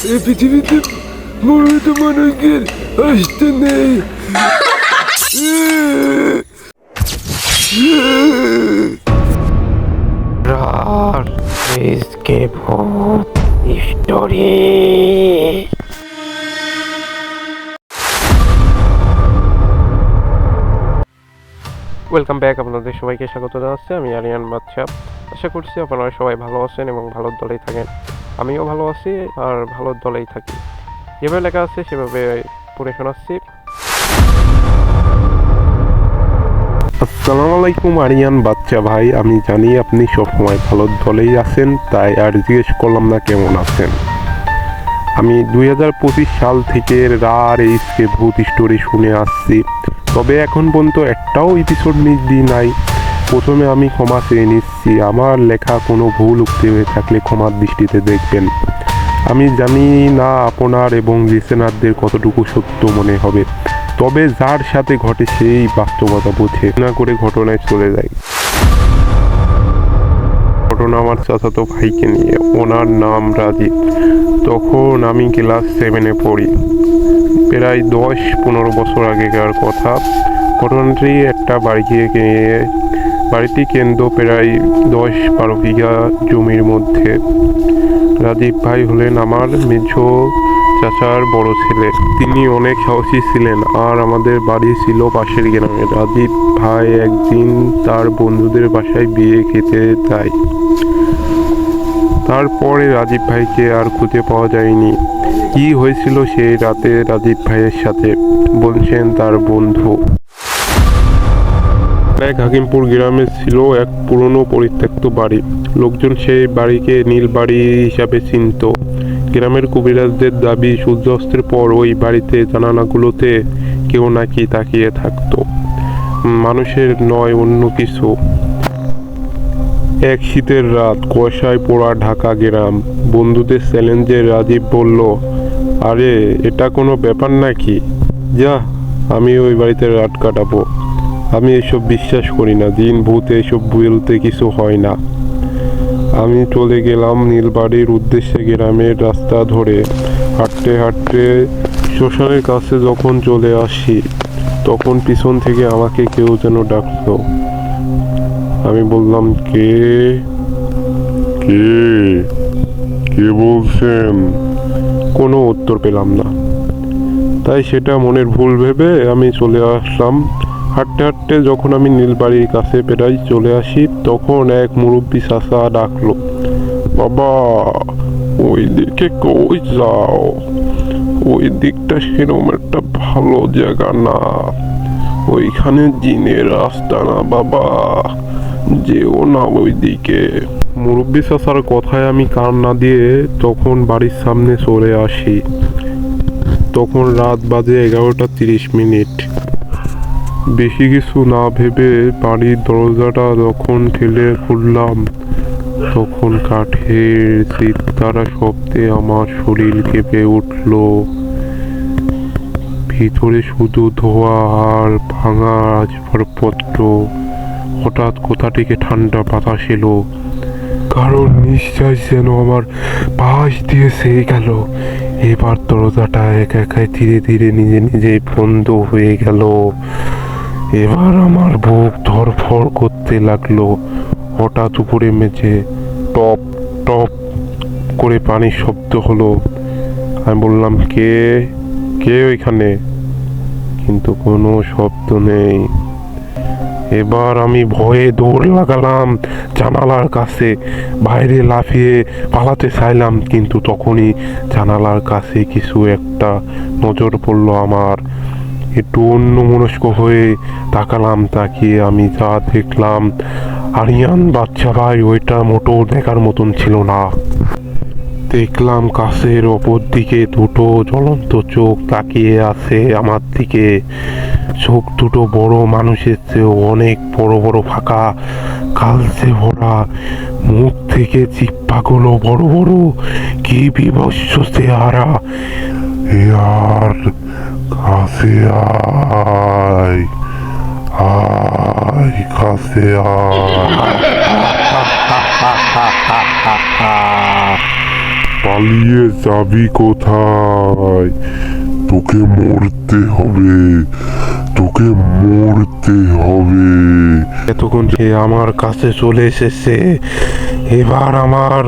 এই পৃথিবীতে মূলত মানুষদের আসতে নেই। Escape Story. ওয়েলকাম ব্যাক, আপনাদের সবাইকে স্বাগত জানাচ্ছি। আমি আরিয়ান বাদশা। আশা করছি আপনারা সবাই ভালো আছেন এবং ভালোর দলেই থাকেন। আমিও ভালো আছি আর ভালোর দলেই থাকি। যেভাবে লেখা আছে সেভাবে পড়ে শোনাচ্ছি। আসসালামু আলাইকুম আরিয়ান বাচ্চা ভাই, আমি জানি আপনি সবসময় ভালোর দলেই আছেন, তাই আর জিজ্ঞেস করলাম না কেমন আছেন। আমি 2025 সাল থেকে রার এইসকে ভূত স্টোরি শুনে আসছি, তবে এখন পর্যন্ত একটাও এপিসোড মিস দিই নাই। প্রথমে আমি ক্ষমা চেয়ে নিচ্ছি, আমার লেখা কোনো ভুল উক্তি হয়ে থাকলে ক্ষমার দৃষ্টিতে দেখবেন। আমি জানি না আপনার এবং লিসেনারদের কতটুকু সত্য মনে হবে, তবে যার সাথে ঘটে সেই বাস্তবতা বোঝে না করে ঘটনায় চলে যায়। ঘটনা আমার চাচাতো ভাইকে নিয়ে, ওনার নাম রাজীব। তখন আমি ক্লাস 7-এ পড়ি, প্রায় 10-15 বছর আগেকার কথা। ঘটনাটি একটা বাড়িটি কেন্দ্র প্রায় 10-12 বিঘা জমির মধ্যে। রাজীব ভাই হলেন আমার মেঝো চাচার বড় ছেলে। তিনি অনেক সাহসী ছিলেন আর আমাদের বাড়ি ছিল পাশের গ্রামে। রাজীব ভাই একদিন তার বন্ধুদের বাসায় বিয়ে খেতে যায়। তারপরে রাজীব ভাইকে আর খুঁজে পাওয়া যায়নি। কি হয়েছিল সেই রাতে রাজীব ভাইয়ের সাথে, বলছেন তার বন্ধু। এক হাকিমপুর গ্রামে ছিল এক পুরনো পরিত্যক্ত বাড়ি। লোকজন সেই বাড়িকে নীল বাড়ি হিসাবে চিনত। গ্রামের কবিরাজদের দাবি, সূর্যাস্তের পর ওই বাড়িতে জানালাগুলোতে কেউ নাকি তাকিয়ে থাকতো, মানুষের নয় অন্য কিছু। এক শীতের রাত, কুয়াশায় পোড়া ঢাকা গ্রাম। বন্ধুদের চ্যালেঞ্জে রাজীব বলল, আরে এটা কোনো ব্যাপার নাকি, যা আমি ওই বাড়িতে রাত কাটাবো। আমি এসব বিশ্বাস করি না, জিন ভূত এসব বলতে কিছু হয় না। আমি চলে গেলাম নীলবাড়ির উদ্দেশ্যে। গ্রামের রাস্তা ধরে হাঁটতে হাঁটতে শ্মশানের কাছে যখন চলে আসি, তখন পিছন থেকে আমাকে কেউ যেন ডাকলো। আমি বললাম, কে কে কে বলছেন? কোনো উত্তর পেলাম না, তাই সেটা মনের ভুল ভেবে আমি চলে আসলাম। হাঁটতে হাঁটতে যখন আমি নীলবাড়ির কাছে প্রায় চলে আসি, তখন এক মুরব্বী চাচা ডাকলো, বাবা ওই দিকে কই যাও? ওই দিকটা সেরকম একটা ভালো জায়গা না, ওইখানে জিনের রাস্তা না বাবা, যেও না ওই দিকে। মুরব্বী চাচার কথায় আমি কান না দিয়ে তখন বাড়ির সামনে চলে আসি। তখন রাত বাজে 11:30। বেশি কিছু না ভেবে বাড়ির দরজাটা যখন ঠেলে খুললাম, তখন কাঠের চিৎকারা শব্দে আমার শরীর কেঁপে উঠল। ভিতরে শুধু ধোঁয়া আর ভাঙা আসবাবপত্র। হঠাৎ কোথা থেকে ঠান্ডা বাতাস এলো, কারণ নিঃশ্বাস যেন আমার পাশ দিয়ে সেয়ে গেল। এবার দরজাটা একা ধীরে ধীরে নিজে নিজেই বন্ধ হয়ে গেল। এবার আমার বুক ধড়ফড় করতে লাগলো। হঠাৎ উপরে মেঝে টপ টপ করে পানির শব্দ হলো। আমি বললাম, কে কে ওইখানে? কিন্তু কোনো শব্দ নেই। এবার আমি ভয়ে দৌড় লাগালাম জানালার কাছে। বাইরে লাফিয়ে পালাতে চাইলাম, কিন্তু তখনই জানালার কাছে কিছু একটা নজর পড়লো আমার। একটু অন্যমনস্ক হয়ে তাকালাম। তাকিয়ে আমি যা দেখলাম, আরিয়ান বাচ্চা ভাই, ওইটা মোটো দেখার মতন ছিল না। দেখলাম কাছের অপর দিকে দুটো জ্বলন্ত চোখ তাকিয়ে আছে আমার দিকে। চোখ দুটো বড় মানুষের চেয়েও অনেক বড় বড়, ফাঁকা, কালচে ভরা। মুখ থেকে জিহ্বাগুলো বড় বড়, কি বিভৎস চেহারা। আর কাছে আয় আয়, কাছে আয়। পালিয়ে যাবি কোথায়? তোকে মরতে হবে, তোকে মরতে হবে। এতক্ষণ সে আমার কাছে চলে এসেছে, এবার আমার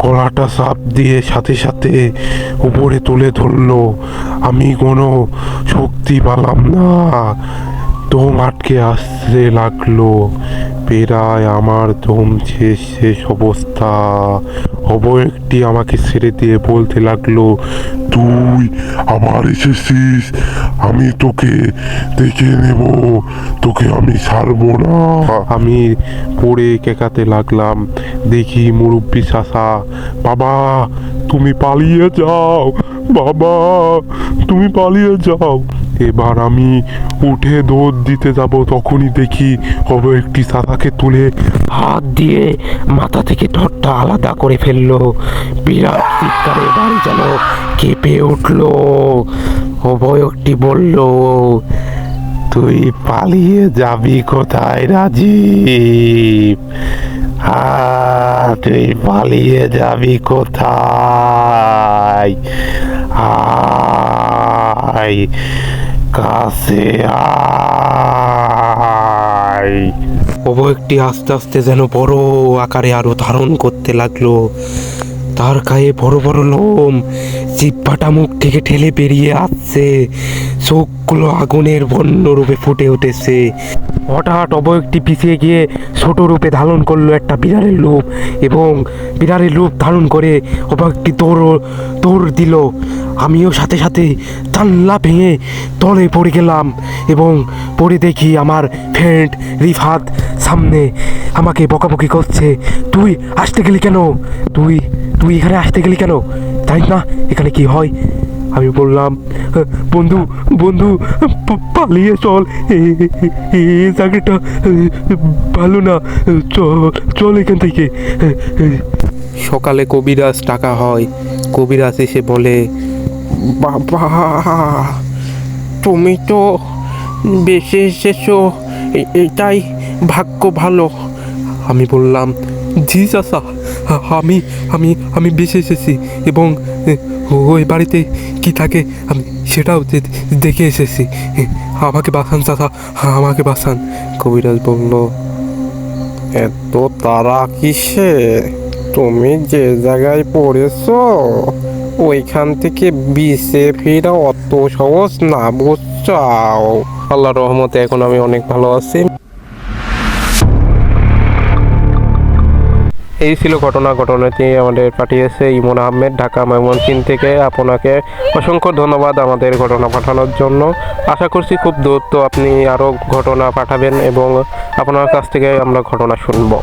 গলাটা চাপ দিয়ে সাথে সাথে উপরে তুলে ধরলো। আমি কোনো শক্তি পেলাম না, দম আটকে আসতে লাগলো। প্রায় আমার দম শেষ শেষ অবস্থা। একটি আমাকে ছেড়ে দিয়ে বলতে লাগলো, তুই আবার এসেছিস, আমি তোকে দেখে নেব, তোকে আমি ছাড়বো না। আমি পড়ে কেকাতে লাগলাম। দেখি মুরব্বি চাচা, বাবা তুমি পালিয়ে যাও, বাবা তুমি পালিয়ে যাও। এবার আমি উঠে দৌড় দিতে যাব, তখনই দেখি একটি চাচাকে তুলে হাত দিয়ে মাথা থেকে ঠোঁটটা আলাদা করে ফেললো। বিরাট চিৎকারে বাড়ি যেন কেঁপে উঠলো। একটি বলল, তুই পালিয়ে যাবি কোথায় রাজীব? তুই পালিয়ে যাবি কোথায়? আয় কাছে আয়। একটি আস্তে আস্তে যেন বড় আকারে আরো ধারণ করতে লাগলো। তার গায়ে বড় বড় লোম, জিহ্বাটা মুখ থেকে ঠেলে বেরিয়ে আসছে, চোখগুলো আগুনের বন্য রূপে ফুটে উঠেছে। হঠাৎ একটি পিছিয়ে গিয়ে ছোট রূপে ধারণ করলো একটা বিড়ালের রূপ, এবং বিড়ালের রূপ ধারণ করে একটি দৌড় দিল। আমিও সাথে সাথে জানলা ভেঙে তলে পড়ে গেলাম, এবং পড়ে দেখি আমার ফ্রেন্ড রিফাত সামনে আমাকে বকাবকি করছে। তুই আসতে গেলি কেন? তুই তুই এখানে আসতে গেলি কেন? জানিস না এখানে কি হয়? আমি বললাম, বন্ধু বন্ধু পালিয়ে চল, এই জায়গাটা ভালো না, চল এখান থেকে। সকালে কবিরাজ টাকা হয়। কবিরাজ এসে বলে, বাবা তুমি তো বেঁচে এসেছো, এটাই ভাগ্য ভালো। আমি বললাম, জি চাচা, আমি আমি আমি বেঁচে এসেছি, এবং ওই বাড়িতে কি থাকে আমি সেটাও দেখে এসেছি। আমাকে বাঁচান চাচা, আমাকে বাঁচান। কবিরাজ বলল, এত তারা কিসে? তুমি যে জায়গায় পড়েছো ওইখান থেকে বিচে ফিরা অত সহজ না, বুঝছাও। আল্লাহর রহমতে এখন আমি অনেক ভালো আছি। এই ছিল ঘটনাটি আমাদের পাঠিয়েছে ইমন আহমেদ, ঢাকা ময়মনসিংহ থেকে। আপনাকে অসংখ্য ধন্যবাদ আমাদের ঘটনা পাঠানোর জন্য। আশা করছি খুব দ্রুত আপনি আরও ঘটনা পাঠাবেন, এবং আপনার কাছ থেকে আমরা ঘটনা শুনবো।